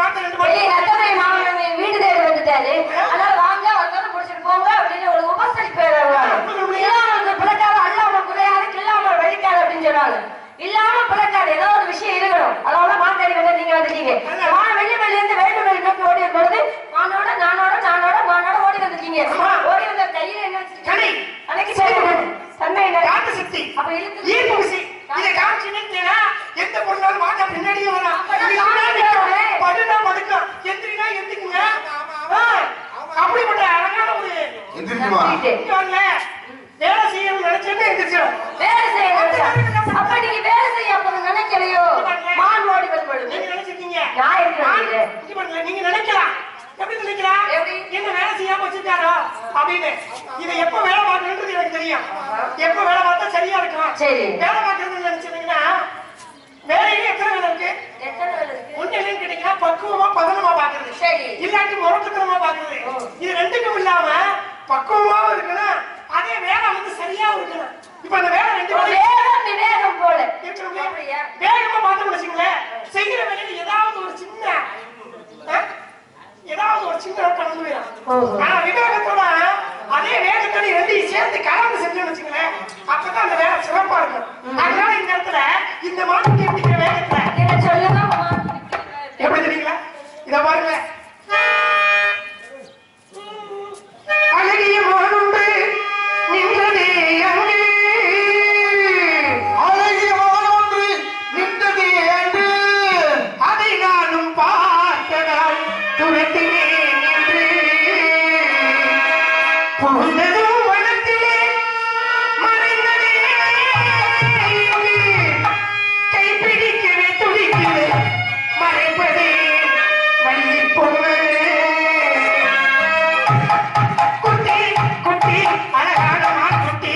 வார்த்தை ரெண்டு வார்த்தை மாமன் வீடு தேடி வந்துட்டாரு. அதனால வாங்க வந்தாலும் முடிச்சுட்டு போங்க அப்படின்னு ஒரு உபசரிப்பு பிறக்காத அல்லாம குறையாது கில்லாம வெடிக்காது அப்படின்னு சொல்லுவாங்க. இல்லாம பிறக்காது ஏதோ ஒரு விஷயம் இருக்கணும். அதனால மாத்தாடி வந்து நீங்க வந்துட்டீங்க. வெள்ளி வெளில இருந்து வேண்டு வெளி நோக்கி ஓடி வரும்பொழுது மானோட மானோட ஓடி வந்துட்டீங்க. ஓடி வந்த கையில என்ன அன்னைக்கு தன்மை என்ன காட்டு சக்தி அப்ப இழுத்து ஈர்ப்பு விசை இதை காமிச்சுன்னா எந்த பொருளாலும் வாங்க பின்னாடியே வரலாம். படுனா படுக்கலாம், எந்திரினா எந்திரிக்குங்க. அப்படிப்பட்ட அழகான ஒரு வேலை செய்யணும் நினைச்சேன்னு எந்திரிச்சிடும். வேலை செய்ய அப்ப நீங்க வேலை செய்ய அப்ப நினைக்கலையோ? மான் ஓடி வரும்பொழுது நீங்க நினைச்சிருக்கீங்க. நான் இருக்கிறேன். நீங்க நினைக்கலாம். எப்படி நினைக்கலாம்? என்ன வேலை செய்யாம வச்சிருக்காரோ அப்படின்னு. இதை எப்ப வேலை பார்க்கணுன்றது எனக்கு தெரியும். எப்ப வேலை பார்த்தா சரியா இருக்கும். வேலை பார்க்கறது நினைச்சிருந்தீங்கன்னா வேலையில எத்தனை வேலை இருக்கு? ஒண்ணு என்னன்னு கேட்டீங்கன்னா பக்குவமா பதனமா பாக்குறது, இல்லாட்டி முரட்டுத்தனமா பாக்குறது. இது ரெண்டுக்கும் இல்லாம பக்குவமாவும் இருக்கணும், அதே வேலை வந்து சரியாவும் இருக்கணும். இப்ப அந்த வேலை ரெண்டு வேகம் போல வேகமா பார்த்து வச்சுங்களேன். செய்கிற வேலையில ஏதாவது ஒரு சின்ன கலந்து போயிடும். ஆனா விவேகத்தோட அதே வேகத்தோட ரெண்டையும் சேர்த்து கலந்து செஞ்சு வச்சுங்களேன், அப்பதான் அந்த வேலை சிறப்பா இருக்கும். அதனால இந்த இடத்துல இந்த மாட்டுக்கு எப்படி வேகத்துல எப்படி தெரியுங்களா? இத பாருங்க, அழகிய மானுண்டு நின்றதே அங்கே, அழகிய மானொன்று நின்றதே அன்று, அதை நானும் பார்த்ததால் துரத்தினேன் என்று புகுந்ததும் வனத்திலே மறைந்ததே கைப்பிடிக்கவே துடிக்கவே மறைப்பதே வள்ளி பொண்ணு. குட்டி குட்டி அழகான மாட்டுட்டி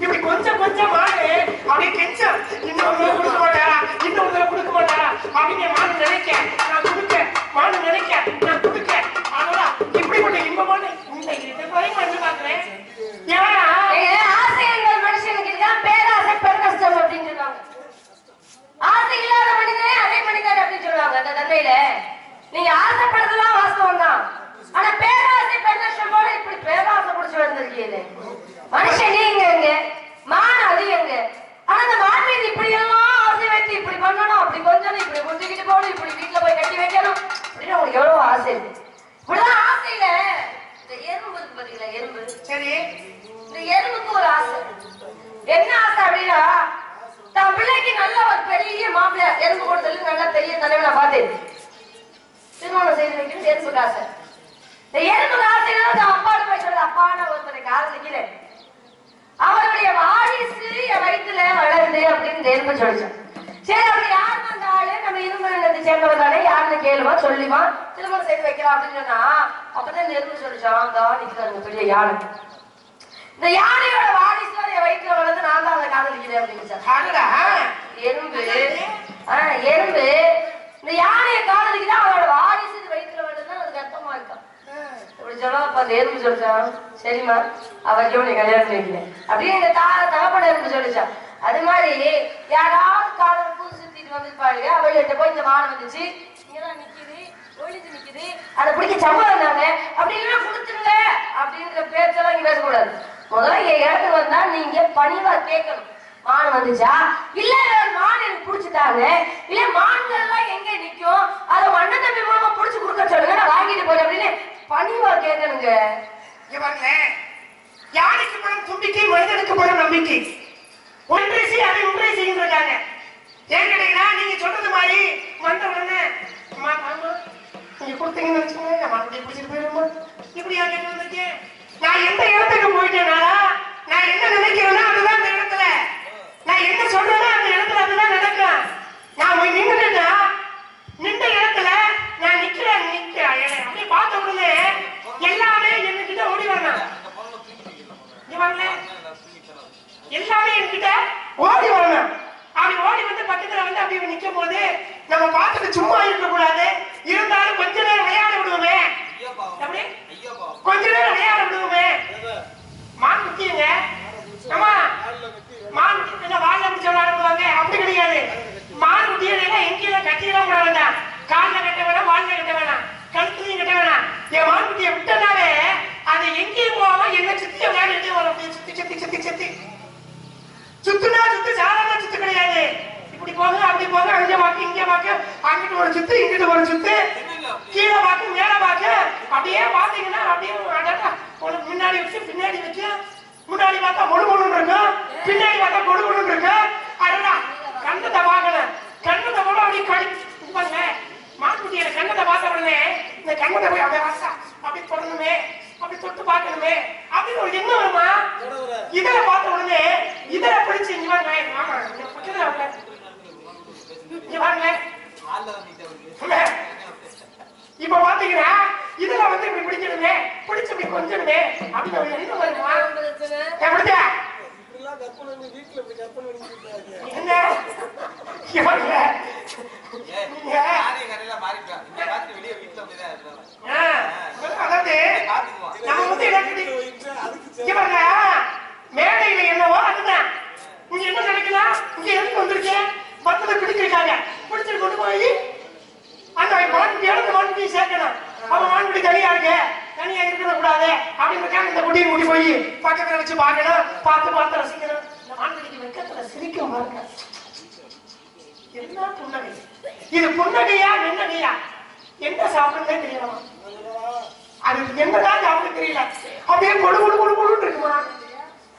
இப்படி கொஞ்சம் கொஞ்சமானு அப்படியே கெஞ்சம், இன்னொரு கொடுக்க மாட்டாரா, இன்னொரு கொடுக்க மாட்டாரா அப்படின்னு மானு நினைக்க, நான் கொடுக்க மானு நினைக்க, நான் கொடுக்க. அதனால இப்படிப்பட்ட இன்பமான இந்த இதுவரைக்கும் வந்து பாக்குறேன். ஆசைகள் மனுஷனுக்கு இதுதான் பேராசை பெருநஷ்டம் அப்படின்னு சொல்லுவாங்க. ஆசை இல்லாத மனிதனே அதே மனிதன் அப்படின்னு சொல்லுவாங்க. அந்த தந்தையில நீங்க ஆசைப்படுறதுலாம் வாஸ்தவம் தான், ஆனா பேராசை பெருநஷ்டம் போல இப்படி பேராசை அன்னைக்கு நல்ல ஒரு பெரிய மாப்பிள்ளை எறும்பு கொடுத்தது நல்ல பெரிய தலைவனை பார்த்தேன். திருமணம் செய்து வைக்கிறது எறும்பு காசை. இந்த எறும்பு காசை அப்பாடு போய் சொல்றது, அப்பான ஒருத்தரை காதலிக்கல, அவருடைய வாரிசு என் வயிற்றுல வளருது அப்படின்னு இந்த எறும்பு சொல்லிச்சான். சரி, அப்படி யாரு அந்த ஆளு நம்ம இரும்பு நிலத்தை சேர்ந்தவர்களே யாருன்னு கேளுமா சொல்லிமா திருமணம் செய்து வைக்கலாம் அப்படின்னு சொன்னா, அப்பதான் இந்த எறும்பு சொல்லிச்சான், அந்த நிக்கிறாங்க பெரிய யானை, இந்த யானையோட வாரிசு என் வயிற்றுல வளர்ந்து நான் தான் அதை காதலிக்கிறேன் அப்படின்னு எறும்பு. எறும்பு இந்த யானையை காதலிக்குதான் அவரோட வாரிசு வயிற்றுல வளர்ந்துதான் அதுக்கு அர்த்தமா இருக்கான். இப்படி சொல்லப்ப அந்த எறும்பு சொல்லிச்சான், சரிம்மா அவருக்கு நீ கல்யாணம் பண்ணிக்கிறேன் அப்படின்னு எங்க தகப்பன எறும்பு சொல்லிச்சான். அது மாதிரி யாராவது காதல் பூ சுத்திட்டு வந்துருப்பாங்க, அவள்கிட்ட போய் இந்த மானம் வந்துச்சு, இங்கதான் நிக்குது, ஒழிஞ்சு நிக்குது, அதை பிடிக்க சம்பளம் இருந்தாங்க அப்படி இல்லைன்னா கொடுத்துருங்க அப்படின்ற பேச்செல்லாம் இங்க பேசக்கூடாது. முதல்ல என் இடத்துக்கு வந்தா நீங்க பணிவா கேட்கணும், மான் வந்துச்சா, இல்ல மான் எனக்கு புடிச்சுட்டாங்க, இல்ல மான்கள் எல்லாம் எங்க நிக்கும், அதை அண்ணன் தம்பி மூலமா புடிச்சு கொடுக்க சொல்லுங்க, நான் வாங்கிட்டு போறேன் அப்படின்னு பணிவா கேட்கணுங்க. யானைக்கு பணம் தும்பிக்கை, மனிதனுக்கு பணம் நம்பிக்கை. ஒன்றை செய் அதை ஒன்றை செய்கின்றாங்க. ஏன் கேட்டீங்கன்னா, நீங்க சொல்றது மாதிரி வந்த உடனே நீங்க கொடுத்தீங்கன்னு வச்சுக்கோங்க, நான் மறுபடியும் பிடிச்சிட்டு போயிருமா இப்படியா கேட்டு வந்திருக்கேன். நான் எந்த இடத்துக்கு போயிட்டேனால நான் என்ன நினைக்கிறேன்னா அதுதான் அந்த இடத்துல, நான் என்ன சொல்றேன்னா அந்த இடத்துல அதுதான் நடக்கும். நான் போய் நின்றுட்டேன்னா நின்ற இடத்துல நான் நிக்கிறேன் அப்படியே பார்த்த உடனே எல்லாமே என்கிட்ட ஓடி வரணும், எல்லாமே என்கிட்ட ஓடி வரணும். அப்படி ஓடி வந்து பக்கத்துல வந்து அப்படி நிக்கும் போது நம்ம பார்த்துட்டு சும்மா இருக்க கூடாது, இருந்தாலும் கொஞ்ச நேரம் விளையாட விடுவோமே, அப்படி கொஞ்ச நேரம் விளையாட விடுவோமே. மான் குத்திங்க, ஆமா மான் குத்தி வாழ பிடிச்ச விளையாடுவாங்க, அப்படி கிடையாது. மான் குத்தியா எங்கேயும் கட்டியெல்லாம் விட வேண்டாம், காலில் கட்ட வேணாம், வாலில் கட்ட வேணாம், கழுத்துலையும் கட்ட வேணாம். என் மான் குட்டியை விட்டனாலே அது எங்கேயும் போகாம என்ன சுத்திய விளையாடிட்டே வரும், சுத்தி சுத்தி சுத்தி சுத்தி சுத்துனா சுத்து, சாதாரண சுத்து கிடையாது. இப்படி போக அப்படி போக, அங்கே வாக்கு இங்கே வாக்கு, அங்கிட்டு ஒரு சுத்து இங்கிட்டு ஒரு சுத்து, கீழே வாக்கு மேல வாக்கு, அப்படியே பாத்தீங்கன்னா அப்படியே உனக்கு முன்னாடி வச்சு பின்னாடி வச்சு, முன்னாடி பார்த்தா மொழு மொழுன்னு இருக்கும், பின்னாடி பார்த்தா கொடு கொடுன்னு இருக்கும். அதுதான் கண்ணத்தை பார்க்கணும், கண்ணத்தை போல அப்படியே கழிப்பாங்க. மாட்டுக்குட்டிய கண்ணத்தை பார்த்த உடனே இந்த கண்ணத்தை போய் அப்படியே வாசா அப்படி தொடணுமே, அப்படி தொட்டு பார்க்கணுமே அப்படின்னு ஒரு எண்ணம் வருமா. இதர பார்த்த உடனே இதர பிடிச்சு இங்க வாங்க, ஆமா பக்கத்துல வாங்க, இங்க வாங்க. இப்ப பாத்தீங்கன்னா இதுல வந்து இப்படி பிடிக்கணுமே, பிடிச்சு இப்படி கொஞ்சணுமே அப்படின்னு ஒரு எண்ணம் வருமா. எப்படியா என்ன அதாவது நம்ம வந்து மேடையில என்னவோ அதுதான். இங்க என்ன நினைக்கலாம், இங்க எதுக்கு வந்திருக்கேன், மத்ததை பிடிச்சிருக்காங்க, பிடிச்சிட்டு கொண்டு போய் அந்த மான்குட்டியை சேர்க்கணும். அவன் மான்குட்டி தனியா இருக்கு, தனியா இருக்க கூடாது அப்படின்னு இந்த குட்டியை கூட்டி போய் பக்கத்துல வச்சு பார்க்கணும், பார்த்து பார்த்து ரசிக்கணும். இந்த மான்குட்டிக்கு வெக்கத்துல சிரிக்கும் பாருங்க, என்ன புன்னகை, இது புன்னகையா நின்னகையா, என்ன சாப்பிடுறதே தெரியலமா, அது என்னதான் சாப்பிட தெரியல, அப்படியே கொடு கொடு கொடு கொடு இருக்குமா,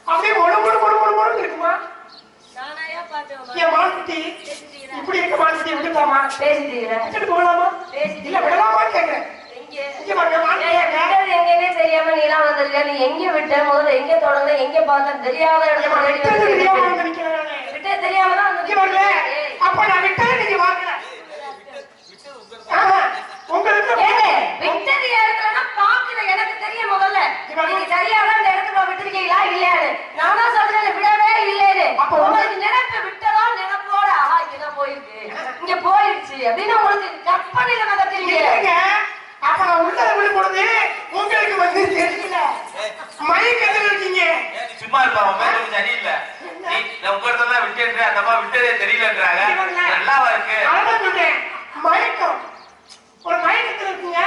அப்படியே மொழு மொழு மொழு மொழு மொழு இருக்குமா. என் மான்குட்டி இப்படி இருக்க மான்குட்டி விட்டுலாமா, பேசிட்டு போகலாமா, இல்ல விடலாமான்னு கேக்குறேன். தெரியாம நீ எல்லாம் வந்திருக்க, நீ எங்க விட்ட முதல்ல, எங்க தொடங்க, எங்க பார்த்த தெரியாத விட்ட தெரியாமதான் அப்ப நான் விட்டது நீங்க வாங்கல. உங்களுக்கு விட்டது இடத்துலன்னா பாக்குற எனக்கு தெரியும் முதல்ல, நீங்க சரியாதான் இந்த இடத்துல விட்டுருக்கீங்களா இல்லையாரு, நானா சொல்றேன் விடவே இல்லைன்னு. அப்ப உங்களுக்கு நினைப்பு விட்டதா நினைப்போட இங்கதான் போயிருக்கு, இங்க போயிடுச்சு அப்படின்னு உங்களுக்கு கற்பனையில நடக்கிறீங்க. அப்ப நான் உள்ள விழும்பொழுது உங்களுக்கு வந்து தெரியல, மயக்கத்தில் இருக்கீங்க. சும்மா இருப்பாங்க, சரியில்லை, உங்கள்தான் விட்டு அந்த அம்மா விட்டதே தெரியலன்றாங்க, நல்லாவா இருக்கு. அதான் சொல்றேன், மயக்கம், ஒரு மயக்கத்தில் இருக்குங்க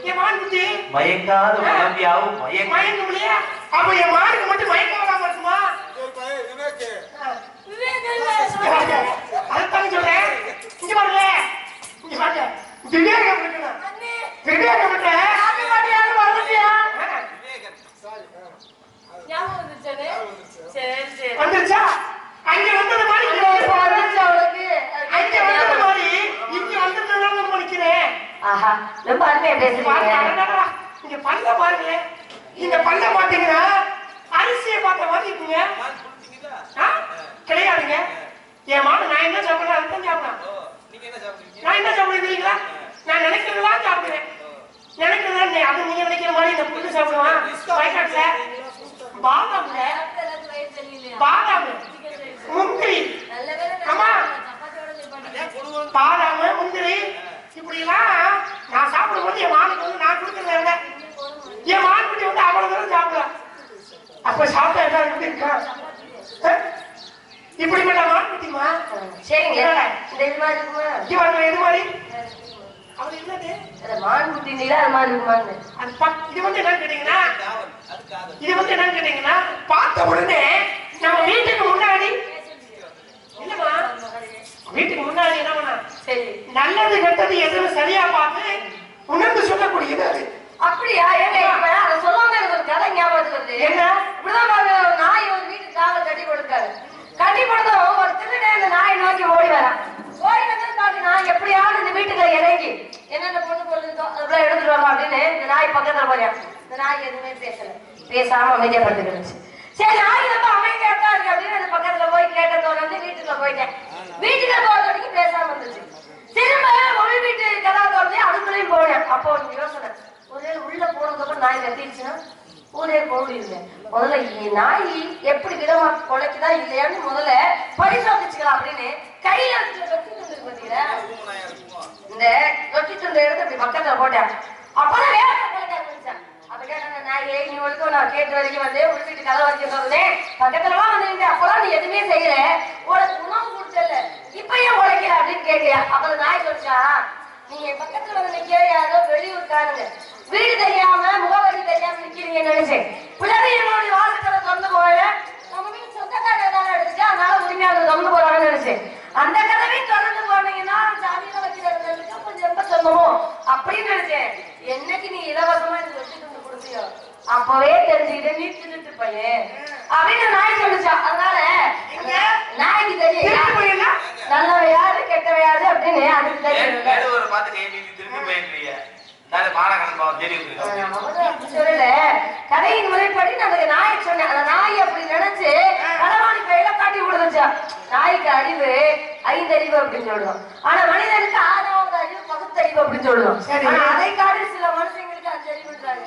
என் மான்குட்டி. மயங்காத உடம்பியாவும் மயங்க முடியா, அப்ப என் மானுக்கு மட்டும் மயக்கம் வராம இருக்குமா. அதுதான் சொல்றேன், இங்க பாருங்க, இங்க பாருங்க, விவேகம் இருக்கணும், விவேகம் இல்ல வந்துருச்சா, அங்க வந்தது மாதிரி வந்துருச்சா ரொம்ப அருமையா பேசுறீங்க. இங்க பல்ல பாருங்க, இந்த பல்ல பாத்தீங்கன்னா அரிசியை பார்த்த மாதிரி இருக்குங்க. கிடையாதுங்க. என் மாடு நான் என்ன சாப்பிடுறேன் அதுதான் சாப்பிடுறேன். நான் என்ன சாப்பிடுறேன் தெரியுங்களா? நான் நினைக்கிறதெல்லாம் சாப்பிடுவேன். நினைக்கிறதா அது நீங்க நினைக்கிற மாதிரி இந்த புல்லு சாப்பிடுவான். வயக்காட்டுல பாதாம்ல பாதாம் முந்திரி, ஆமா பாதாம் முந்திரி இப்படி எல்லாம் நான் சாப்பிடும்போது என் மானுக்கு வந்து நான் கொடுக்கறத விட என் மான்குட்டி வந்து அவ்வளவு தூரம் சாப்பிடலாம். அப்ப சாப்பிட்டா என்ன எப்படி இருக்கா? இப்படிப்பட்ட மான்குட்டிமா? சரிங்க. இந்த இது மாதிரி இருக்குமா? இவங்க எது மாதிரி? அவரு என்னது? மான்குட்டி நீல அது மாதிரி இருக்குமான்னு. இது வந்து என்னன்னு கேட்டீங்கன்னா, இது வந்து என்னன்னு கேட்டீங்கன்னா, பார்த்த உடனே நம்ம வீட்டுக்கு முன்னாடி இல்லமா, வீட்டுக்கு முன்னாடி என்ன பண்ணா, சரி நல்லது கெட்டது எதுவும் சரியா பார்த்து உணர்ந்து சொல்லக்கூடியது அது. அப்படியா? அதை சொல்லுவாங்க. எனக்கு ஒரு கதை ஞாபகத்துக்கு வருது. என்ன? இப்படிதான் பாருங்க, ஒரு நாய் ஒரு வீட்டுக்கு காவல் கட்டி கொடுக்காரு. கட்டி கொடுத்தோம் ஒரு திருடே அந்த நாயை நோக்கி ஓடி வரான். ஓடி வந்து பாத்து நான் எப்படியாவது இந்த வீட்டுக்குள்ள இறங்கி என்னென்ன பொண்ணு பொருள் அதெல்லாம் எடுத்துட்டு வரலாம் அப்படின்னு இந்த நாய் பக்கத்துல போறேன். இந்த நாய் எதுவுமே பேசல, பேசாம அமைதியா படுத்துக்கிடுச்சு. சரி நாய் ரொம்ப அமைதியா இருக்கா இருக்கு அப்படின்னு அந்த பக்கத்துல போய் கேட்டதோட வந்து வீட்டுக்குள்ள போயிட்டேன். வீட்டுக்குள்ள போறதுக்கு பேசாம இருந்துச்சு. திரும்ப ஒரு வீட்டு கதா தோறதே அதுக்குள்ளேயும் போனேன். அப்போ ஒரு யோசனை, ஒரே உள்ள போனதுக்கப்புறம் நாய் கட்டிடுச்சுன்னா ஊரே போக முடியுது. முதல்ல நாய் எப்படி விதமா கொலைக்குதா இல்லையான்னு முதல்ல பரிசோதிச்சுக்கலாம் அப்படின்னு கையில ரொட்டி துண்டு பாத்தீங்களா, இந்த ரொட்டி துண்டு எடுத்து அப்படி பக்கத்துல போட்டேன். அப்பதான் வேற கொலைக்க ஆரம்பிச்சேன். அப்ப கேட்டாங்க, நாயே நீ ஒழுக்கம் நான் கேட்டு வரைக்கும் வந்து உள் வீட்டு கதை வரைக்கும் சொல்றேன் பக்கத்துலலாம் வந்து அப்பெல்லாம் நீ எதுவுமே செய்யல, உனக்கு உணவு கொடுத்தல, இப்ப ஏன் உழைக்கிற அப்படின்னு கேட்கியா? அப்ப நாய் சொல்லிச்சா, நீங்க பக்கத்துல வந்து நிக்க யாரோ வெளியூர்காரங்க வீடு தெரியாம முகவரி தெரியாம நிக்கிறீங்க நினைச்சேன். பிள்ளைங்க என்னுடைய வாசக்கரை திறந்து போய நம்ம வீட்டு சொந்தக்காரங்க ஏதாவது எடுத்துட்டு அதனால உரிமையாளர் திறந்து போறாங்கன்னு நினைச்சேன். அந்த கதவையும் திறந்து போனீங்கன்னா சாமியில வைக்கிறதுக்கு கொஞ்சம் ரொம்ப சொந்தமும் அப்படின்னு நினைச்சேன். என்னைக்கு நீ இலவசமா எனக்கு வச்சு கொண்டு கொடுத்தியோ அப்பவே தெரிஞ்சுக்கிட்டு நீ திருட்டு பையன் அப்படின்னு நாய் சொல்லிச்சா. அதனால நாய்க்கு தெரியும் நல்லவ யாரு கெட்டவ யாரு அப்படின்னு அதுக்கு தெரியும். சொல்லல கதையின் முறைப்படி நான் நாயை சொன்னேன். அந்த நாய் அப்படி நினைச்சு களவாணி கையில காட்டி கொடுத்துச்சா. நாய்க்கு அறிவு 5 அறிவு அப்படின்னு சொல்லுவோம். ஆனா மனிதனுக்கு 6வது அறிவு பகுத்தறிவு அப்படின்னு சொல்லுவோம். அதை காட்டி சில மனுஷங்களுக்கு 5 அறிவுன்றாங்க,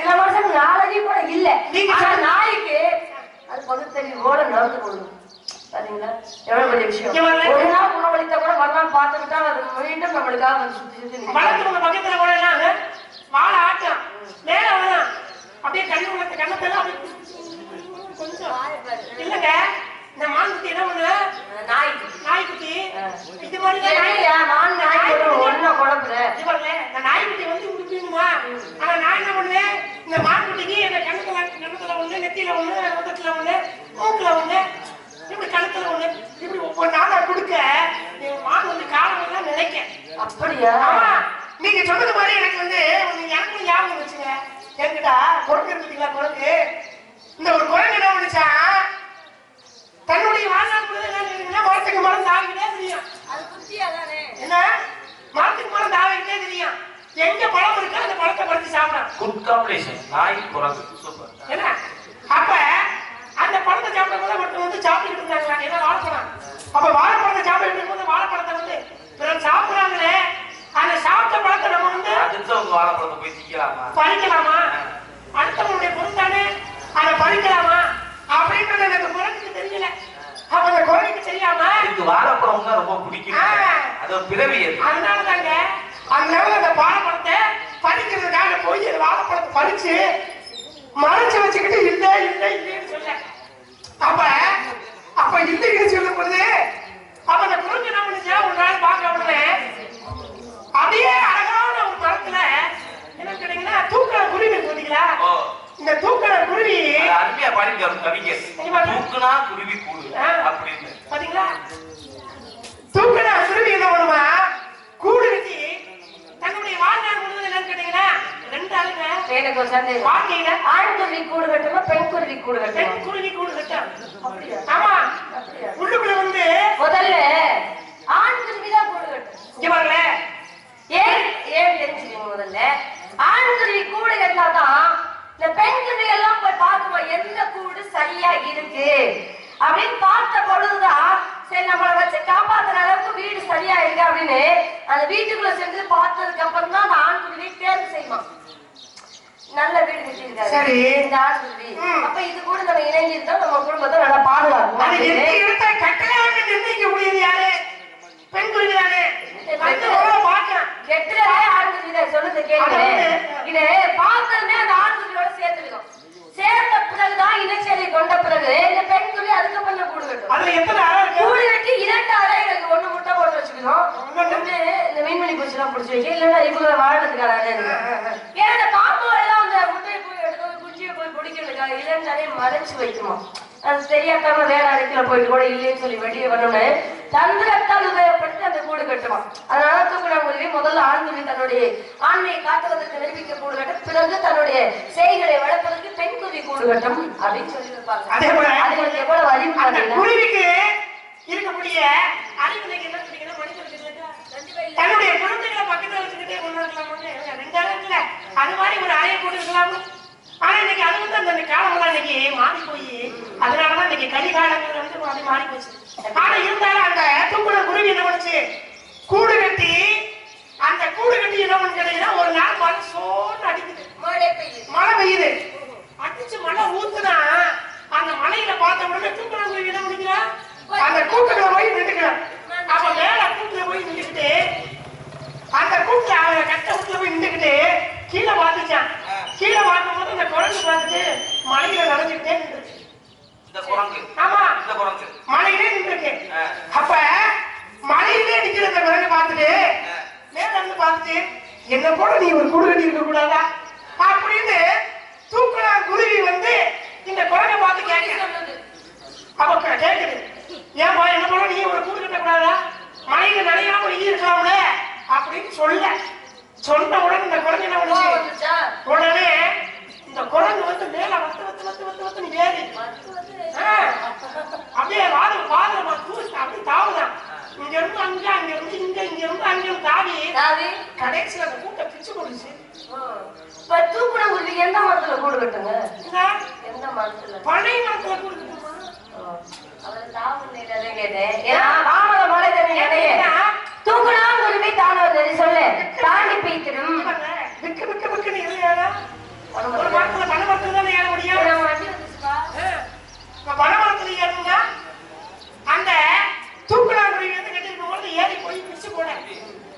சில மனுஷங்க 4 அறிவு கூட இல்ல. ஆனா நாய்க்கு அது பகுத்தறிவோட நடந்து கொள்ளும். பாத்தீங்களா எவ்வளவு பெரிய விஷயம். ஒரு நாள் உணவளித்த கூட மறுநாள் பார்த்துக்கிட்டா அது மீண்டும் நம்மளுக்காக வந்து சுத்தி சுத்தி வளர்த்து பக்கத்துல கூட வாழை ஆட்டம் மேல வரலாம் அப்படியே கண்ணு கண்ணத்தெல்லாம் கொஞ்சம் இல்லங்க. இந்த மான்குட்டி என்ன பண்ண நாய்க்குட்டி இது மாதிரி ஒன்னும் குழப்பல. இந்த நாய்க்குட்டி வந்து உடுப்பிடுமா? ஆனா நான் என்ன பண்ணுவேன், இந்த மான்குட்டிக்கு என்ன கண்ணத்துல ஒண்ணு, நெத்தியில ஒண்ணு, உதட்டுல ஒண்ணு, மூக்குல ஒண்ணு, இப்படி கழுத்துல ஒண்ணு, இப்படி ஒவ்வொரு நாளா கொடுக்க மான் வந்து காரணம் நினைக்க. அப்படியா? நீங்க சொன்னது மாதிரி எனக்கு வந்து எனக்கு ஞாபகம் வச்சுங்க. என்கிட்ட குரங்கு இருக்குங்களா, குரங்கு இந்த ஒரு குரங்கு என்ன பண்ணுச்சா, தன்னுடைய வாழ்நாள் மரத்துக்கு மரம் தாவிக்கிட்டே தெரியும். அது புத்தியா தானே? என்ன மரத்துக்கு மரம் தாவிக்கிட்டே தெரியும். எங்க பழம் இருக்கோ அந்த பழத்தை பறிச்சு சாப்பிடலாம். என்ன அப்ப அந்த பழத்தை சாப்பிடும்போது ஒருத்தர் வந்து சாப்பிட்டுக்கிட்டு இருந்தாங்களா, ஏன்னா வாழைப்பழம். அப்ப வாழைப்பழத்தை சாப்பிட்டு இருக்கும்போது வாழைப்பழத்தை வந்து பிறகு சாப்பிடுறாங்களே, அந்த சாப்பிட்ட பழத்தை நம்ம வந்து வாழைப்பழத்தை போய் திக்கலாமா, பறிக்கலாமா, அடுத்தவங்களுடைய பொருத்தானே அதை பறிக்கலாமா அப்படின்றது எனக்கு குரங்குக்கு தெரியல. அப்ப அந்த குரங்குக்கு தெரியாம வாழைப்பழம் தான் ரொம்ப பிடிக்கும், அது பிறவி. அதனாலதாங்க அதனால அந்த வாழைப்பழத்தை பறிக்கிறதுக்காக போய் அந்த வாழைப்பழத்தை பறிச்சு மறைச்சு வச்சுக்கிட்டு இல்ல இல்ல இல்லன்னு சொல்ல. அப்ப இல்லைன்னு சொல்லும் பொழுது அப்ப அந்த குரங்கு என்ன பண்ணுச்சா, ஒரு நாள் பார்க்க உடனே அப்படியே அழகான ஒரு மரத்துல என்ன கேட்டீங்கன்னா தூக்கல குருவி சொன்னீங்களா, இந்த தூக்கல குருவி அருமையா பாடிங்க, தூக்குனா குருவி கூடு அப்படின்னு பாத்தீங்களா. தூக்கல குருவி என்ன பண்ணுமா, கூடு வச்சு தன்னுடைய வாழ்நாள் முழுவதும் என்னன்னு கேட்டீங்கன்னா 2 ஆளுங்க. எனக்கு ஒரு சந்தேகம், வாழ்க்கையில ஆண் குருவி கூடு கட்டுமா பெண் குருவி கூடு கட்டுமா? பெண் குருவி கூடு கட்டும். அப்படியா? ஆமா, உள்ளுக்குள்ள வந்து முதல்ல ஆண் குருவி தான் கூடு கட்டும். இங்க பாருங்க, ஏன் தெரிஞ்சு அப்படின்னு அந்த வீட்டுக்குள்ள சென்று பார்த்ததுக்கு அப்புறம் தான் அந்த ஆண்குருவியை தேர்வு செய்வான். நல்ல வீடு கட்டியிருக்காரு சரி இந்த ஆண்குருவி. அப்ப இது கூட நம்ம இணைஞ்சிருந்தோம், நம்ம குடும்பத்தை நல்லா பாதுகாக்கும். அது எந்த இடத்தை கட்டளையாக நிர்ணயிக்க முடியாது யாரு? பெண் குருவி தானே. கெட்டுறதே ஆண்குருவி தான். சொல்லுது கேள்வி. இதை பார்த்ததுமே அந்த ஆண்குருவியோட சேர்த்துக்கணும். சேர்ந்த பிறகுதான் இனச்சேரி கொண்ட பிறகு இந்த பெண் குருவி அதுக்கு பண்ண கூடு கட்டும். அதுல எத்தனை அறை இருக்கு? கூடு கட்டி 2 அறைகளுக்கு 1 முட்டை போட்டு வச்சுக்கணும். ஒண்ணு இந்த மீன்மணி பூச்சி எல்லாம் பிடிச்சி வைக்க, இல்லைன்னா இவங்க வாழ்றதுக்கான அறை இருக்கு. ஏன்னா இந்த பாம்பு எல்லாம் அந்த முட்டையை போய் எடுத்து குஞ்சியை போய் பிடிக்கிறதுக்காக இல்லைன்னு நிறைய மறைச்சு வைக்குமா. அது தெரியாம வேற அறைக்குள்ள போயிட்டு கூட இல்லைன்னு சொல்லி வெளியே வரணும்னு தந்திரத்தால் உபயோகப்படுத்தி அந்த கூடு கட்டுவான். அதனால தூக்குநாங்குருவி முதல்ல ஆண்குருவி தன்னுடைய ஆண்மையை காட்டுவதற்கு நிரூபிக்க கூடு கட்டும், பிறகு தன்னுடைய செய்களை வளர்ப்பதற்கு பெண் குருவி கூடு கட்டும் அப்படின்னு சொல்லி இருப்பாங்க. அதே போல அதுங்களுக்கு எவ்வளவு அறிவு குருவிக்கு இருக்கக்கூடிய அறிவு என்ன சொன்னீங்கன்னா, தன்னுடைய குழந்தைகளை பக்கத்துல வச்சுக்கிட்டே கொண்டாடலாமான்னு 2 அறை இருக்குல்ல, அது மாதிரி ஒரு அறையை போட்டு இருக்கலாமா? ஆனா இன்னைக்கு அது வந்து அந்த காலம்லாம் இன்னைக்கு மாறி போய், அதனாலதான் இன்னைக்கு கலிகாலங்கள் வந்து அது மாறி போச்சு. ஆனா இருந்தாலும் அந்த தூக்குன குருவி என்ன பண்ணுச்சு, கூடு கட்டி அந்த கூடு கட்டி என்ன பண்ணு கேட்டீங்கன்னா, ஒரு நாள் மழை சோன்னு அடிக்குது, மழை பெய்யுது. அடிச்சு மழை ஊத்துனா அந்த மலையில பார்த்த உடனே தூக்குன குருவி என்ன பண்ணிக்கிறா, அந்த கூட்டுல போய் நின்றுக்கிறான். அப்ப மேல கூட்டுல போய் நின்றுக்கிட்டு அந்த கூட்டுல அவன் கட்ட கூட்டுல போய் நின்றுக்கிட்டு கீழே பார்த்துச்சான். கீழே பார்க்கும் போது இந்த குரங்கு பார்த்துட்டு மலையில நனைஞ்சுக்கிட்டே நின்றுச்சு. ஆமா, மலையிலே நின்றுருக்கு. அப்ப மலையிலே நிக்கிற இந்த குரங்கு பார்த்துட்டு மேல இருந்து பார்த்துட்டு, என்ன போல நீ ஒரு கூடு கட்டி இருக்க கூடாதா அப்படின்னு தூக்குனான் குருவி வந்து இந்த குரங்கை பார்த்து கேட்குது. அப்ப கேட்குது, ஏன்பா என்ன போல நீ ஒரு கூடு கட்ட கூடாதா, மலையில நனையாம நீ இருக்கலாம்ல அப்படின்னு சொன்ன உடனே இந்த குரங்கு என்ன பண்ணுச்சு, உடனே இந்த குரங்கு வந்து மேல வந்து நீ ஏறி அப்படியே வாதமா தூசி அப்படி தாவுதான். இங்க இருந்து அங்க, அங்க இருந்து இங்க, இங்க இருந்து அங்க தாவி கடைசியில் அந்த கூட்டை பிச்சு போடுச்சு. தூக்குன குருவி எந்த மரத்துல கூடு கட்டுங்க? எந்த மரத்துல? பனை மரத்துல கூடு கட்டுமா? தூக்குனாங்குருவி தானே சொல்லு தாண்டி போய்த்திடும். விக்கு விக்கு விக்குன்னு இல்லையா? ஒரு மரத்துல பனை மரத்துல தானே ஏற முடியும். பனை மரத்துல ஏறணும்னா அந்த தூக்குனாங்குருவி வந்து கட்டிருக்கும் போது ஏறி போய் பிச்சு போட,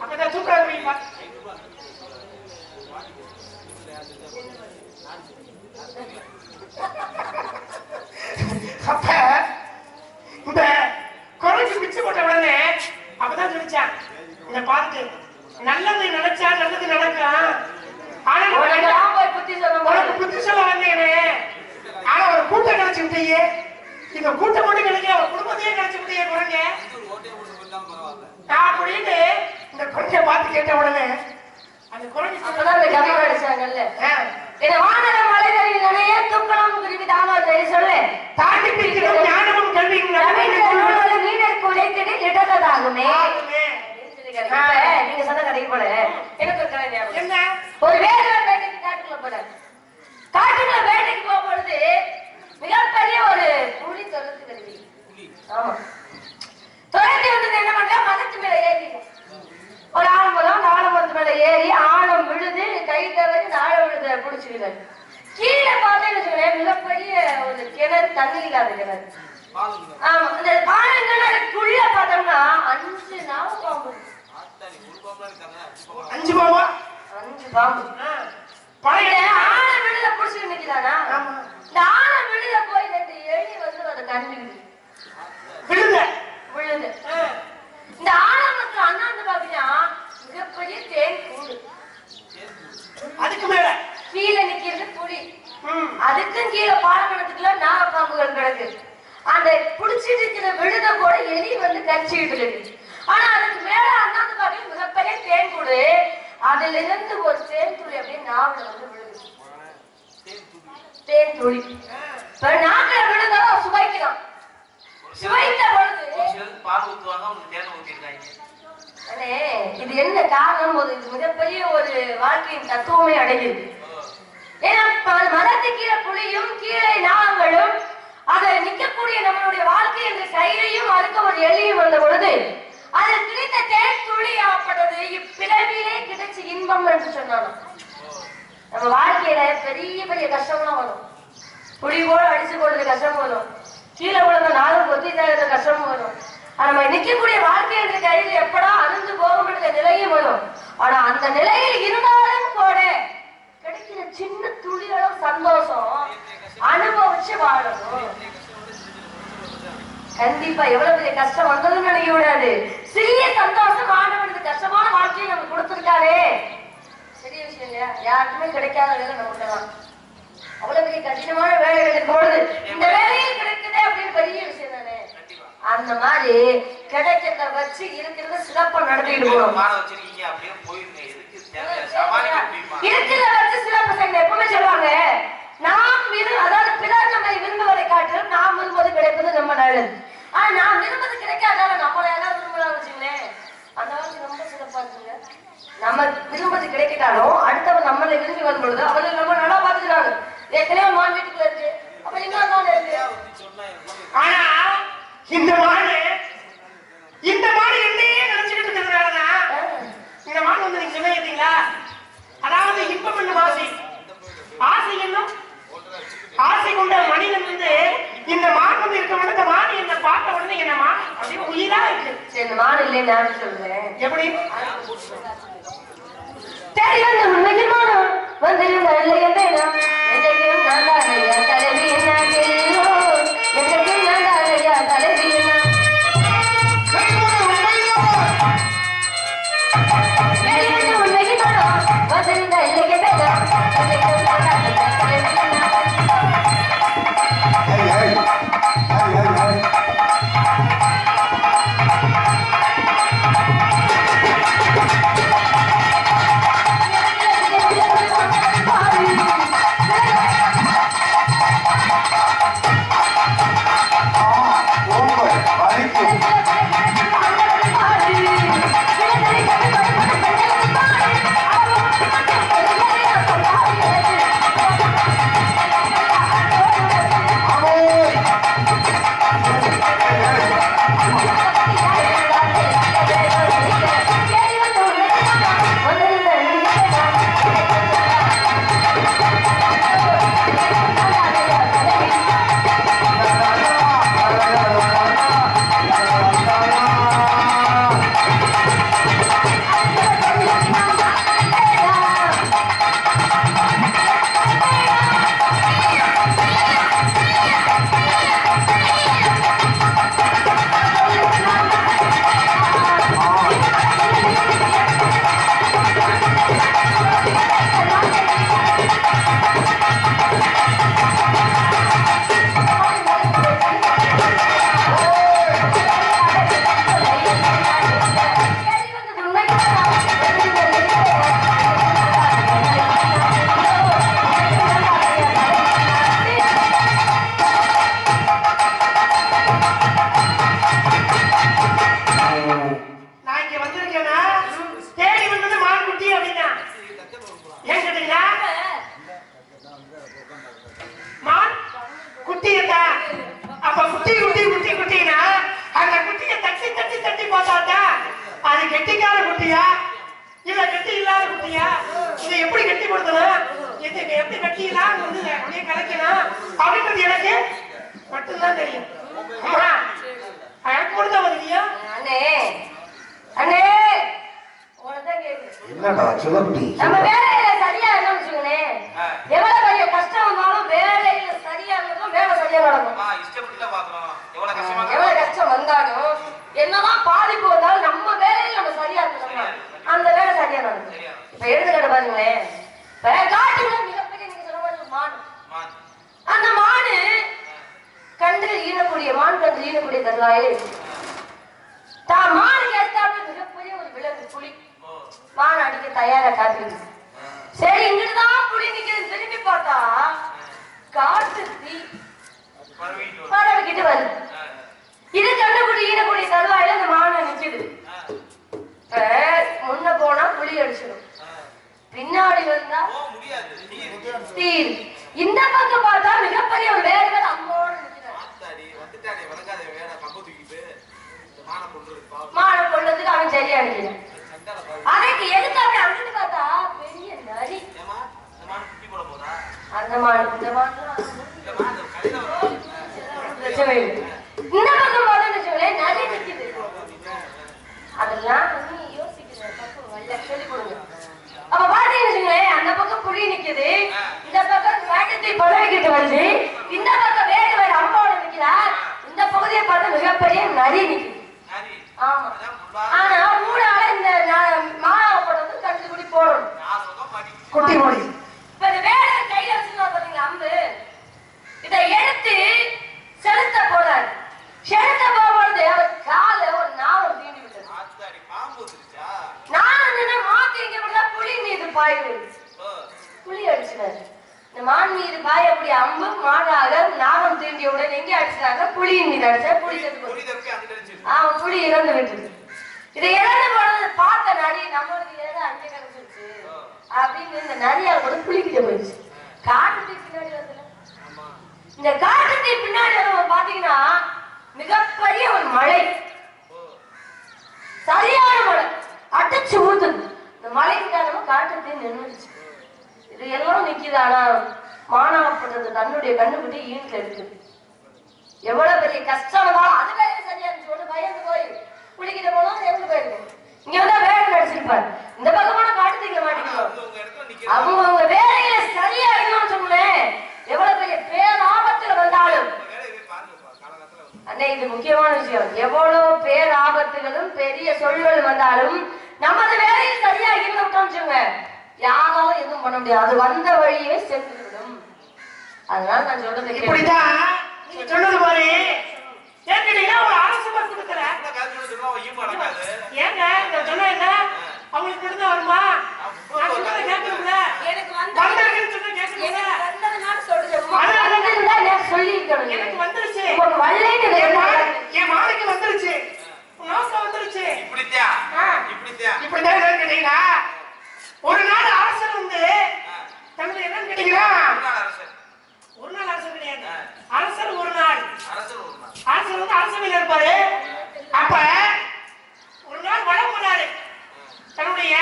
அப்பதான் தூக்குனாங்குருவி அப்ப இந்த குறைச்சு பிச்சு போட்ட உடனே அப்பதான் சொல்லிச்சான், இத பார்த்து நல்லது நினைச்சா நல்லது நடக்கும். ஆனா உனக்கு புத்தி சொல்ல வந்தேனே, ஆனா ஒரு கூட்டம் கிடைச்சு விட்டீங்க. இந்த கூட்டம் மட்டும் கிடைக்க ஒரு குடும்பத்தையே கிடைச்சு விட்டீங்க குறைங்க அப்படின்னு இந்த குறைஞ்ச பார்த்து கேட்ட உடனே அந்த குறைஞ்சு அடிச்சாங்கல்ல, வானர மலைகளில் நிறைய தூக்கலாம் குருவி தானோ சொல்லு தாண்டி பிடிக்கணும் ஞானமும் கல்வியும் வீணருக்கு உழைத்திட இடதாகுமே. நீங்க சொன்ன கதைக்கு போல எனக்கு என்ன, ஒரு வேற வேட்டைக்கு காட்டுக்குள்ள போற, காட்டுக்குள்ள வேட்டைக்கு போகும்பொழுது மிகப்பெரிய ஒரு புலி துரத்து வருது. ஆமா, துரத்தி வந்து என்ன பண்ற, மரத்து மேல ஏறி ஒரு ஆலமரம், அந்த ஆலமரத்து மேல ஏறி ஆழம் விழுது, கை தவறி இந்த ஆழம் விழுத பிடிச்சிருக்காரு. கீழே பார்த்தேன்னு மிகப்பெரிய ஒரு கிணறு, தண்ணி இல்லாத கிணறு. ஆமா, அந்த பாலங்களுக்குள்ள பார்த்தோம்னா 5 நாவு பாம்பு. 5 பாம்பா? 5 பாம்பு. பழைய ஆழம் விழுத பிடிச்சிட்டு நிக்கிறானா, இந்த ஆழம் விழுத போய் 2 எலி வந்து அதை கண்டு விழுது. இந்த ஆழமத்துல அண்ணாந்து பாத்தீங்கன்னா மிகப்பெரிய தேன் கூடு, அதுக்கு மேல கீழே நிக்கிறது புலி, அதுக்கும் கீழே பாலமரத்துக்குள்ள நாகப்பாம்புகள் கிடக்கு. அந்த புடிச்சிட்டு இருக்கிற விழுத கூட எலி வந்து கடிச்சுக்கிட்டு இருக்கு. ஆனா அதுக்கு மேல அண்ணாந்து பாத்தீங்கன்னா மிகப்பெரிய தேன் கூடு, அதுல இருந்து ஒரு தேன் துளி அப்படியே நாவல வந்து விழுது. தேன் துளி நாக்குல விழுந்தாலும் சுவைக்கலாம். சுவைத்த பொழுது பால் ஊத்துவாங்க, அவங்க தேனை ஊத்திருக்காங்க. இது என்ன காரணம், போது இது மிகப்பெரிய ஒரு வாழ்க்கையின் தத்துவமே அடைகிறது. ஏன்னா மரத்து கீழே புலியும் கீழே நாகங்களும் அதை நிற்கக்கூடிய நம்மளுடைய வாழ்க்கை என்ற செயலையும் அதுக்கு ஒரு எலியும் வந்த பொழுது அதில் கிடைத்த தேன் துளி இன்பம் என்று சொன்னாலும் நம்ம வாழ்க்கையில பெரிய பெரிய கஷ்டம்லாம் வரும். புடி போல அடிச்சு போடுறது கஷ்டம் வரும், கீழே விழுந்த நாளும் கொத்தி தகுந்த கஷ்டம் வரும். நம்ம நிற்கக்கூடிய வாழ்க்கை என்ற கையில் எப்படா அருந்து போகும் என்ற நிலையும் வரும். ஆனா அந்த நிலையில் இருந்தாலும் கூட கிடைக்கிற சின்ன துளிகளும் சந்தோஷம் அனுபவிச்சு வாழணும். கண்டிப்பா எவ்வளவு பெரிய கஷ்டம் வந்ததுன்னு நினைக்க கூடாது. சிறிய சந்தோஷம் ஆண்டவனுக்கு கஷ்டமான வாழ்க்கையை நம்ம கொடுத்திருக்காரே, பெரிய விஷயம் இல்லையா? யாருக்குமே கிடைக்காத வேலை நமக்கு தான். அவ்வளவு பெரிய கடினமான வேலைகள் இருக்கும்பொழுது இந்த வேலையில் கிடைக்குதே அப்படின்னு பெரிய விஷயம் தானே. அந்த மாதிரி கிடைக்கிறத வச்சு இருக்கிறத சிறப்பா நடத்திட்டு போகணும். இருக்கிறத வச்சு சிறப்பு செய்ய எப்பவுமே சொல்லுவாங்க, நாம் அதாவது பிறர் நம்மை விரும்புவதை காட்டிலும் நாம் விரும்புவது கிடைப்பது ரொம்ப நல்லது. ஆனா நாம் விரும்புவது கிடைக்காதால நம்மள யாராவது விரும்பலாம் வச்சுங்களேன், அந்த வாழ்க்கை ரொம்ப சிறப்பா இருக்குங்க. நம்ம விரும்புவது கிடைக்காட்டாலும் அடுத்தவன் நம்மளை விரும்பி வரும் பொழுது அவர்கள் ரொம்ப நல்லா பாத்துக்கிறாங்க. ஏற்கனவே மான் வீட்டுக்குள்ள இருக்கு, அப்ப இன்னொரு இருக்கு. ஆனா இந்த மாடு என்னையே நினைச்சுக்கிட்டு இருக்கிறதுனாலதான் இந்த மாடு வந்து நீங்க சொன்னீங்களா, அதாவது இன்பம் என்னும் ஆசை என்னும் ஆசை கொண்ட மனிதன் வந்து இந்த மாடு வந்து இருக்க முடியும். இந்த மாடு என்ன பார்த்த உடனே என்ன மாடு அப்படின்னு உயிரா இருக்கு. இந்த மாடு இல்லைன்னு நான் சொல்றேன். எப்படி தேடி வந்து உண்மைக்கு மானம் வந்திருந்த என்றைக்கும் நான் தாரையா தலைவி என்றைக்கும் நான் தாரையா தலைவி உண்மைக்கு மானம் வந்திருந்த இல்லையே என்றைக்கும் நான் தாரையா தலைவி. நம்ம வேலையில சரியா என்ன வச்சுக்கோங்களேன், எவ்வளவு பெரிய கஷ்டம் வந்தாலும் வேலையில சரியா இருந்தாலும் வேலை சரியா நடக்கும். எவ்வளவு கஷ்டம் வந்தாலும் என்னதான் பாதிப்பு வந்தாலும் நம்ம வேலையில நம்ம சரியா இருக்கணும், அந்த வேலை சரியா நடக்கும். இப்ப எடுத்துக்கிட்ட பாருங்களேன், காட்டுல மிகப்பெரிய நீங்க சொல்ல மாதிரி மாடு, அந்த மாடு கன்று ஈனக்கூடிய மான் கன்று ஈனக்கூடிய தருவாயிலே தான் மானுக்கு ஏற்றாப்புல மிகப்பெரிய ஒரு விலங்கு புலி மான் அடிக்க தயாரா காத்துக்கிட்டு. சரி இங்கிட்டுதான் புலி நிக்கிறது, திரும்பி பார்த்தா காட்டு தீ பறவைக்கிட்டு வருது. இது கண்டுபிடி ஈனக்கூடிய தருவாயில அந்த மானை நிக்குது. முன்ன போனா புலி அடிச்சிடும், பின்னாடி வந்தா தீர். இந்த பக்கம் பார்த்தா மிகப்பெரிய ஒரு வேடுகள் அம்மோடு மானை கொள்றதுக்கு அவன் சரியா நினைக்கிறான். அதுக்கு எதுக்கு அப்படி அங்கிட்டு பார்த்தா பிரச்சனை இல்லை. இந்த பக்கம் பார்த்தோம்னு நிறைய நிக்குது. அதெல்லாம் நீ யோசிக்கிற பக்கம் வல்ல சொல்லி கொடுங்க. அப்ப பாத்தீங்கன்னு அந்த பக்கம் புலி நிக்குது, இந்த பக்கம் காட்டத்தை பழகிட்டு வந்து, இந்த பக்கம் வேற அம்மாவோட நிக்கிறார். இந்த பகுதியை பார்த்தா மிகப்பெரிய நரி நிக்குது. ஆமா, ஆனா ஊடால இந்த மாணவ போடுறது கண்டு குடி போடணும் குட்டி மொழி. இப்ப இந்த வேற கையில வச்சுருந்தா பாத்தீங்களா அம்பு, இதை எடுத்து செலுத்த போறாரு. செலுத்த போகும்போது அவர் கால ஒரு நாவல் தீண்டி விட்டது. நான் மாத்தி இங்க புலி மீது பாய்வு, புலி அடிச்சினாரு. இந்த மான் மீது பாய் அப்படி அம்பு மாடாக நாகம் தீண்டியவுடன் எங்கே அடிச்சாங்க? புலியின் மீது அடிச்சா புலி புலி இறந்து விட்டது. இதை இறந்து போனது பார்த்த நரி நம்மளுக்கு ஏதோ அங்கே கிடைச்சிருச்சு அப்படின்னு இந்த நரியால் கூட புலிக்கிட்ட போயிடுச்சு. காட்டுக்கு பின்னாடி வந்து இந்த காட்டுக்கு பின்னாடி பாத்தீங்கன்னா மிகப்பெரிய ஒரு மழை, சரியான மழை அடிச்சு ஊத்துது. இந்த மழைக்கு காரணமா காட்டுக்கு நின்றுச்சு. இது எல்லாம் நிக்குது. ஆனா மாணவப்படுறது தன்னுடைய கண்ணுக்குட்டி ஈன்ல இருக்குது. எவ்வளவு பெரிய கஷ்டம் தான். அதுவே சரியா இருந்துச்சு. பயந்து போய் குளிக்கிட்ட போனோம் இறந்து போயிருக்கும். இங்க வந்தா வேலை நடிச்சிருப்பாரு. இந்த பக்கமான காட்டுக்கு மாட்டிக்கிறோம். அவங்க வேலையில சரியா இருக்கணும்னு சொன்னேன். எவ்வளவு பெரிய பேராபத்துல வந்தாலும் அண்ணே, இது முக்கியமான விஷயம். எவ்வளவு பேராபத்துகளும் பெரிய சொல்கள் வந்தாலும் நமது வேலையில் சரியா இருந்தோம்னு யாராலும் எதுவும் பண்ண முடியாது. அது வந்த வழியே சென்று விடும். அதனால நான் சொல்றது இப்படிதான் நீங்க சொன்னது மாதிரி கேட்டீங்கன்னா ஒரு அரசு பஸ் கொடுக்கல. ஏங்க நான் சொன்ன என்ன அவங்களுக்கு மட்டும் வருமா? நான் சொன்னதை கேட்கணும்ல. எனக்கு வந்திருக்குன்னு சொன்ன கேட்கணும்ல. வந்ததுனால சொல்றேன். சொல்லிருக்கணும். எனக்கு வந்துருச்சு. ஒரு வல்லைன்னு என் மாலைக்கு வந்துருச்சு. நோக்கம் வந்துருச்சு. இப்படித்தான் கேட்டீங்கன்னா ஒரு நாள் அரசர் வந்து தனது என்னன்னு கேட்டீங்கன்னா ஒரு நாள் அரசர் கிடையாது. அரசர் ஒரு நாள் அரசர் வந்து அரசவையில் இருப்பாரு. அப்ப ஒரு நாள் வளம் போனாரு. தன்னுடைய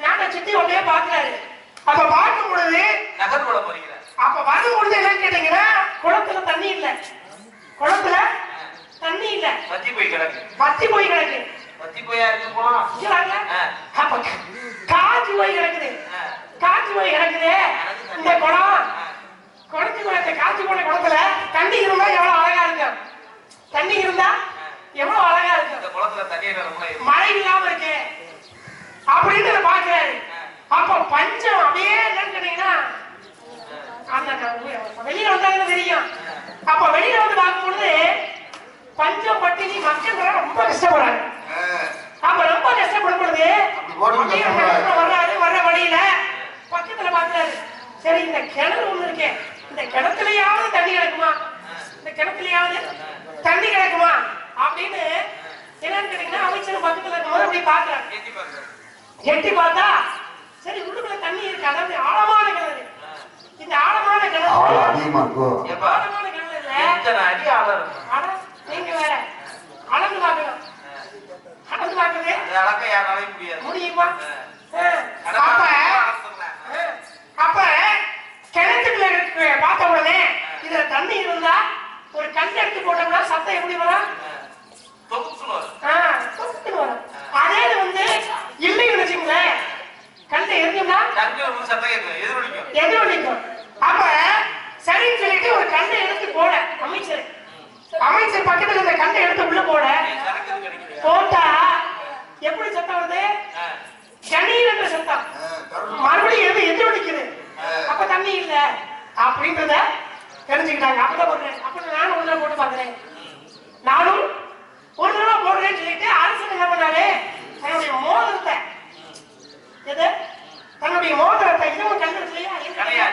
நாட்டை சுத்தி ஒன்றே பாக்குறாரு. அப்ப பார்க்கும் பொழுது அப்ப வரும் பொழுது என்னன்னு கேட்டீங்கன்னா குளத்துல தண்ணி இல்ல. குளத்துல தண்ணி இல்ல. வத்தி போய் கிடக்கு. அப்ப காய்ச்சி போய் கிடக்குது. இந்த குளத்துக்கு காய்ச்சி போன குளத்துல தண்ணி இருந்தா எவ்வளவு அழகா இருக்கும். தண்ணி இருந்தா எவ்வளவு அழகா இருக்கும். மழை இல்லாம இருக்கு அப்படின்னு பாக்குறாரு. அப்ப பஞ்சம் அப்படியே என்னன்னு கேட்டீங்கன்னா அந்த வெளியில வந்தாங்கன்னு தெரியும். அப்ப வெளியில வந்து பார்க்கும் பொழுது பஞ்சம் பட்டினி மக்கள் ரொம்ப கஷ்டப்படுறாங்க. அப்ப ரொம்ப கஷ்டப்படும் பொழுது வர்ற வழியில பக்கத்துல பாக்குறாரு. சரி, இந்த கிணறு ஒண்ணு இருக்கேன், இந்த கிணத்துலயாவது தண்ணி கிடக்குமா, அப்படின்னு என்னன்னு கேட்டீங்கன்னா அமைச்சர் பக்கத்துல இருக்கும்போது அப்படி பாக்குறாரு. எட்டி பார்த்தா சரி உள்ளுக்குள்ள தண்ணி இருக்கு. அதாவது ஆழமான கிணறு. இந்த ஆழமான கிணறு இல்ல, நீங்க வேற அளந்து பார்க்கணும். முடியுமா? அப்ப கிணத்துக்குள்ள பார்த்த உடனே இதுல தண்ணி இருந்தா ஒரு கல் எடுத்து போட்டோம்னா சத்தம் எப்படி வரும்? வரும். அதே வந்து இல்லைன்னு வச்சுங்களேன், கல்லை எரிஞ்சோம்னா எதிரொலிக்கும். அப்ப சரின்னு சொல்லிட்டு ஒரு கல்லை எடுத்து போட அமைச்சர் பக்கத்துல இந்த கல்லை எடுத்து உள்ள போட்டா எப்படி சத்தம் வருது? ஜனீர் என்ற சத்தம். மறுபடியும் எதிரொலிக்குது. அப்ப தண்ணி இல்ல அப்படின்றத தெரிஞ்சுக்கிட்டாங்க. அப்ப நானும் உள்ள போட்டு பாக்குறேன். நானும் ஒரு தடவை போடுறேன்னு சொல்லிட்டு அரசு என்ன பண்ணாரு, தன்னுடைய மோதிரத்தை இதுவும் கல் இருக்கு இல்லையா,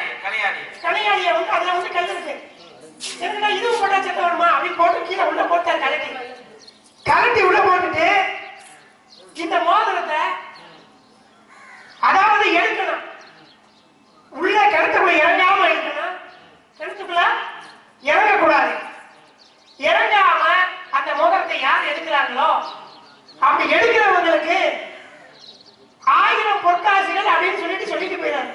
கலையாடிய வந்து அதுல வந்து கல் இருக்கு. என்னடா இதுவும் போட்டா சத்தம் வருமா அப்படின்னு போட்டு கீழே உள்ள போட்டார். கலட்டி உள்ள போட்டுட்டு இந்த மோதிரத்தை அதாவது எடுக்கணும். உள்ள கிணத்துக்குள்ள இறங்காம எடுக்கணும். கிணத்துக்குள்ள இறங்கக்கூடாது. இறங்காம அந்த மோதிரத்தை யார் எடுக்கிறாங்களோ அப்படி எடுக்கிறவங்களுக்கு 1000 பொற்காசுகள் அப்படின்னு சொல்லிட்டு போயிடாரு.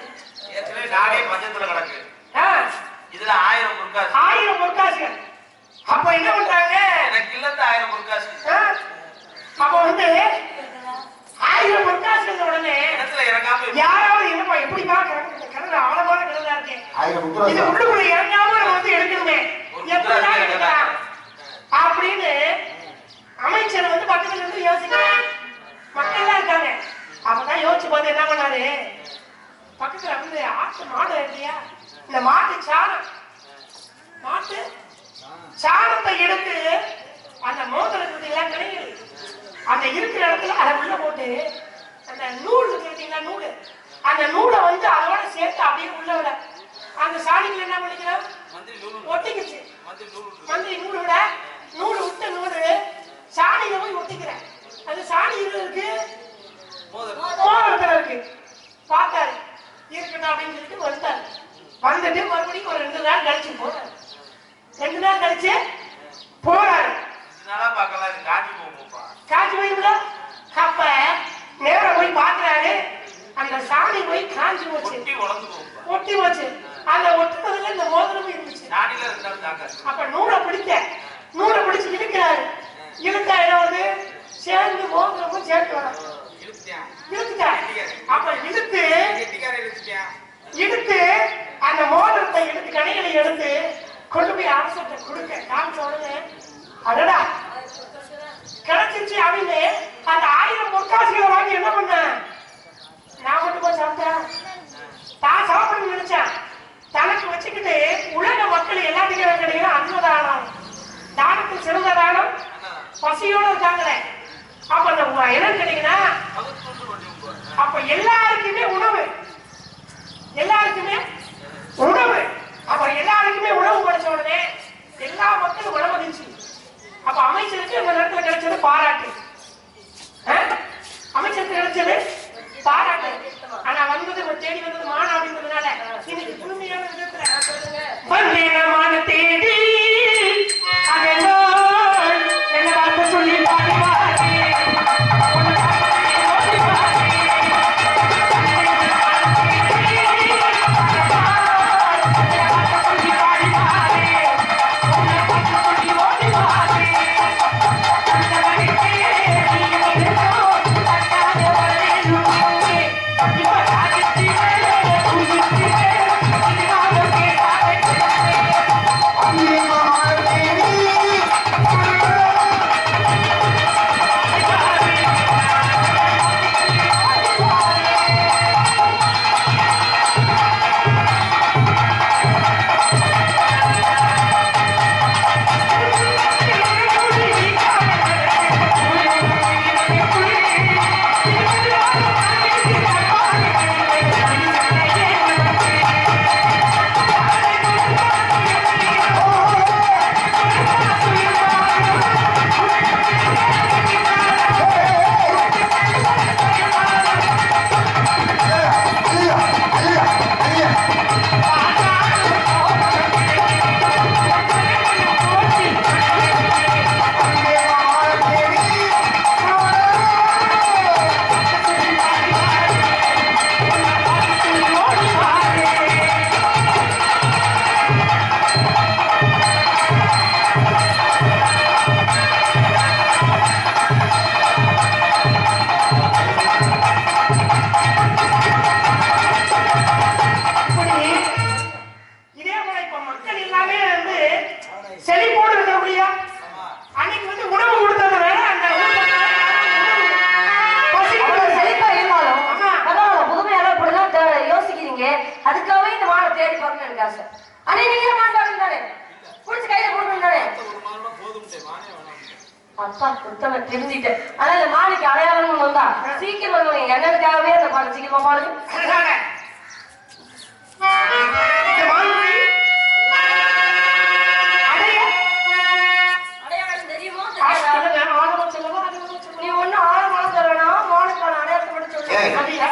இதுல 1000 பொற்காசு. 1000 பொற்காசுகள். அப்ப என்ன பண்றாங்க? எனக்கு இல்லத்த 1000 பொற்காசு. அப்ப வந்து 1000 பொற்காசுகள் உடனே இடத்துல இறங்காம யாராவது என்னப்பா எப்படி பாக்குறாங்க? இந்த கிணறு ஆழமான கிணறா இருக்கு. இது உள்ளுக்குள்ள இறங்காம நம்ம வந்து எடுக்கணுமே. எப்படிதான் எடுக்கலாம் அப்படின்னு அமைச்சர் வந்து பக்கத்துல இருந்து யோசிக்கிறாங்க. மக்கள் எல்லாம் இருக்காங்க. அப்பதான் யோசிச்சு பார்த்து என்ன பண்ணாரு? பக்கத்துல வந்து ஆட்டு மாடு இல்லையா, இந்த மாட்டு சாணத்தை எடுத்து அந்த மோதிரத்துக்கு எல்லாம் கிடையாது, அந்த இருக்கிற இடத்துல அதை உள்ள போட்டு அந்த நூல் பார்த்தீங்களா, நூல், அந்த நூலை வந்து அதோட சேர்த்து அப்படியே உள்ள விட அந்த சாணிகள் என்ன பண்ணிக்கிறோம், ஒட்டிக்கிச்சு. மந்திரி நூல் விட நூல் விட்ட நூல் சாணியில போய் ஒட்டிக்கிறேன். அந்த சாணி இருக்கு மோதிரத்துல இருக்கு. பார்த்தாரு இருக்கட்டும் அப்படின்னு சொல்லிட்டு வந்துட்டாரு. வந்துட்டு மறுபடியும் ஒரு 2 நாள் கழிச்சு போறாரு. 2 நாள் கழிச்சு போறாரு. காஞ்சி போயில. அப்ப நேரம் போய் பாக்குறாரு, அந்த சாணி போய் காஞ்சி போச்சு, ஒட்டி போச்சு. அந்த ஒட்டுனதுல இந்த மோதிரமும் இருந்துச்சு. அப்ப நூலை பிடிச்சு இழுக்கிறாரு. இழுத்தா என்ன சேர்ந்து மோதிரமும் சேர்த்து வர அப்ப இழுத்து அந்த மோதிரத்தை எடுத்து கடைகளை எடுத்து கொண்டு போய் அரசத்தை கொடுக்க காமிச்ச உடனே அடடா கிடைச்சிருச்சு அப்படின்னு அந்த 1000 பொற்காசுகளை வாங்கி என்ன பண்ண, நான் மட்டும் போய் சாப்பிட்டேன், தான் சாப்பிடணும்னு நினைச்சேன். தனக்கு வச்சுக்கிட்டு உலக மக்கள் எல்லாத்துக்கும் கிடைக்கிற அன்னதானம், தானத்தில் சிறந்த தானம் பசியோட இருக்காங்களே. அப்ப அந்த என்ன கிடைக்குன்னா, அப்ப எல்லாருக்குமே உணவு, அப்ப எல்லாருக்குமே உணவு கிடைச்ச உடனே எல்லா மக்களும் உணவதிச்சு. அப்ப அமைச்சருக்கு அந்த நேரத்தில் கிடைச்சது பாராட்டு. அமைச்சருக்கு கிடைச்சது பாராட்டு. ஆனா வந்தது தேடி வந்தது மான அப்படின்றதுனால இன்னைக்கு புதுமையான விதத்துல மான தேடி அதெல்லாம் என்ன வார்த்தை சொல்லி பாடுவாரு. அதுக்காகவே இந்த மாலை தேடி பார்க்கணும் எனக்கு ஆசை. அண்ணே நீங்க மாட்டாங்க தானே புடிச்சு கையில போடணும் தானே. அப்பா சுத்தமா தெரிஞ்சிட்டேன். ஆனா இந்த மாலைக்கு அடையாளம் வந்தா சீக்கிரம் வருவாங்க. என்னதுக்காகவே அந்த பாடம் சீக்கிரமா பாருங்க. அடையாளம் தெரியுமோ? நீ ஒண்ணு ஆழமாலும் சொல்லணும், மானுக்கான அடையாளத்தை மட்டும் சொல்லுங்க.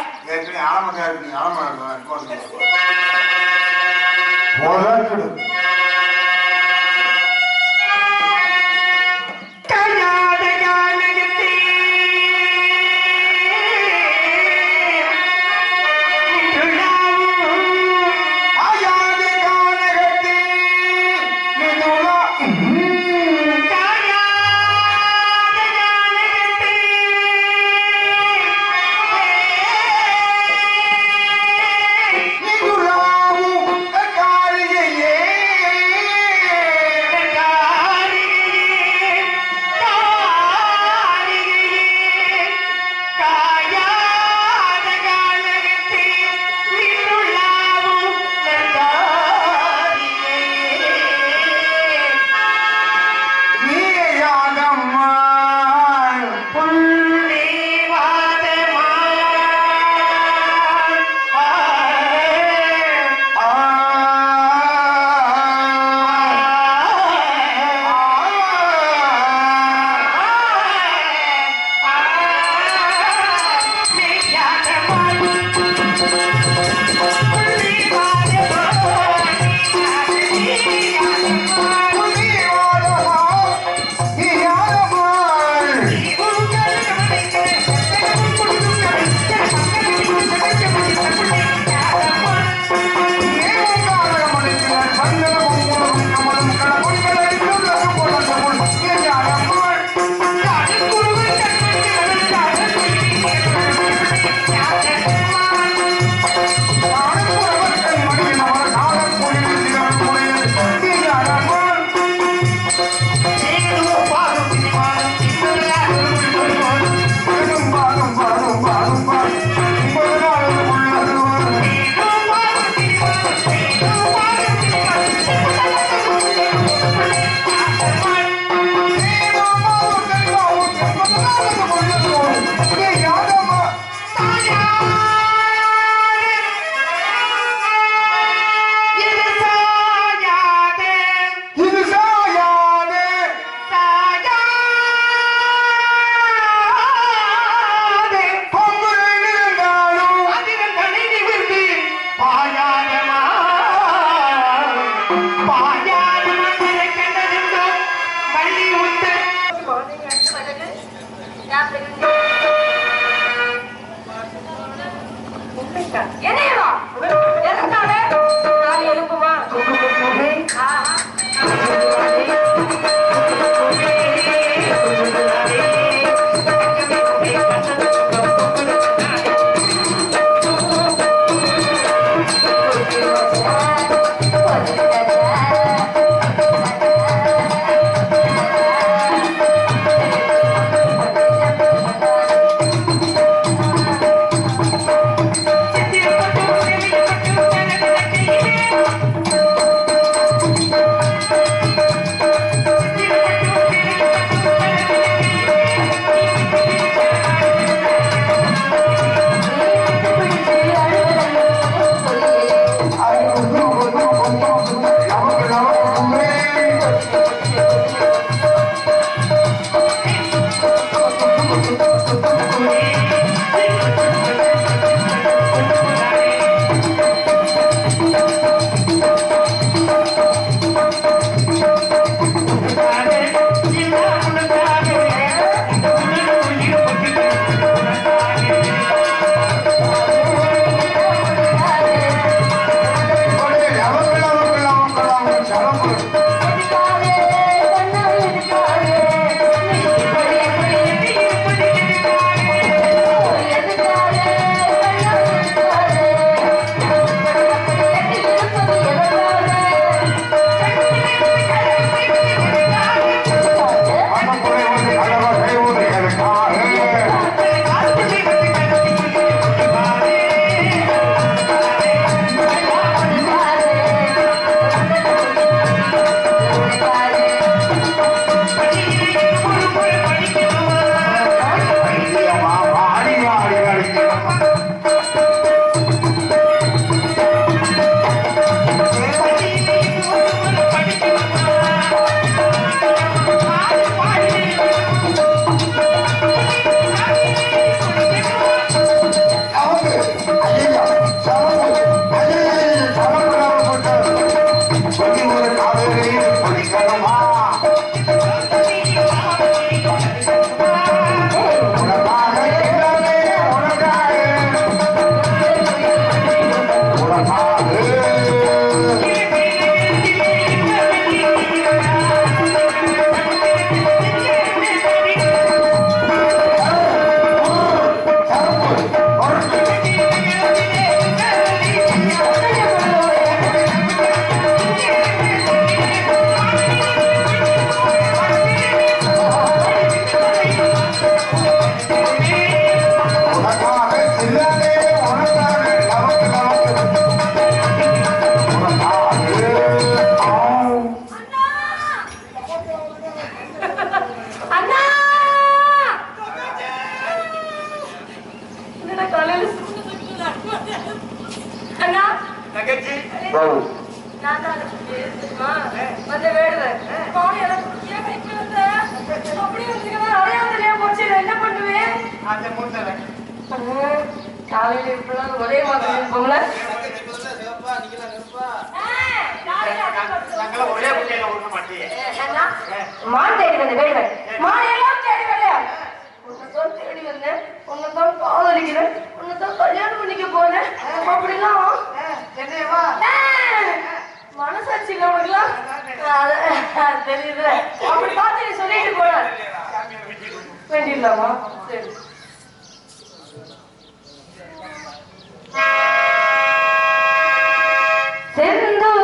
அண்ணா தங்கச்சி நான் தான் வந்து வேடுவேன் நானும் எனக்கு ஏன் கைக்கு வந்தேன் அப்படி வச்சுக்கணும் அடையாளம் தெரியாம போச்சு நான் என்ன பண்ணுவேன் அந்த மூத்தல காலையில இப்பெல்லாம் ஒரே மாதிரி இருப்போம்ல நாங்களாம் ஒரே குட்டையில விட மாட்டேன் மான் தேடி வந்தேன் வேடுவேன் மான் எல்லாம் தேடி வரேன் உன்னதான் தேடி வந்தேன் உன்னதான் காதலிக்கிறேன் உன்னதான் கல்யாணம் பண்ணிக்க போனேன் அப்படிலாம் என்னவா மனசாட்சி உனக்குலாம் தெரியுது அப்படி பார்த்து நீ சொல்லிட்டு போன வேண்டிடலாமா சரி செந்தூர்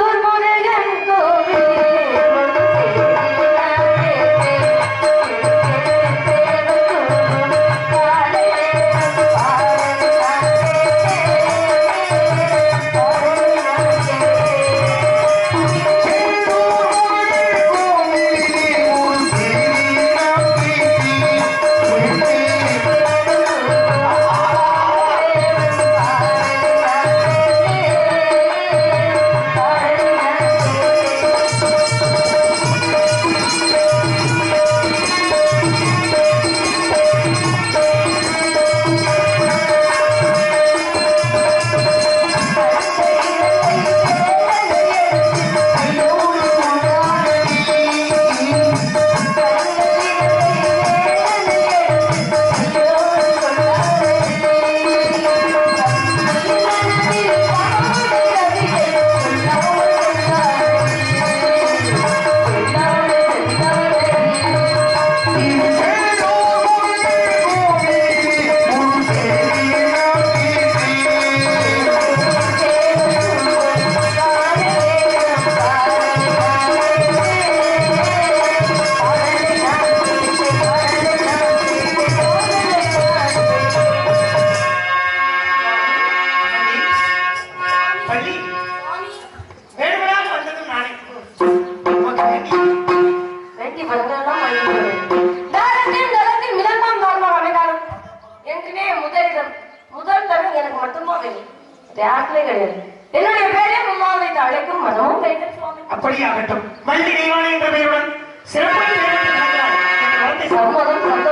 முருகன் முதல் தரம் எனக்கு மட்டும்தான் தெரியும் யாருக்குமே கிடையாது என்னுடைய பேரே முன்னாள் அழைக்கும் மனமும் கைகள் சுவாமி அப்படியாகட்டும் மல்லிகை என்ற பெயருடன் சிறப்பாக சம்மதம்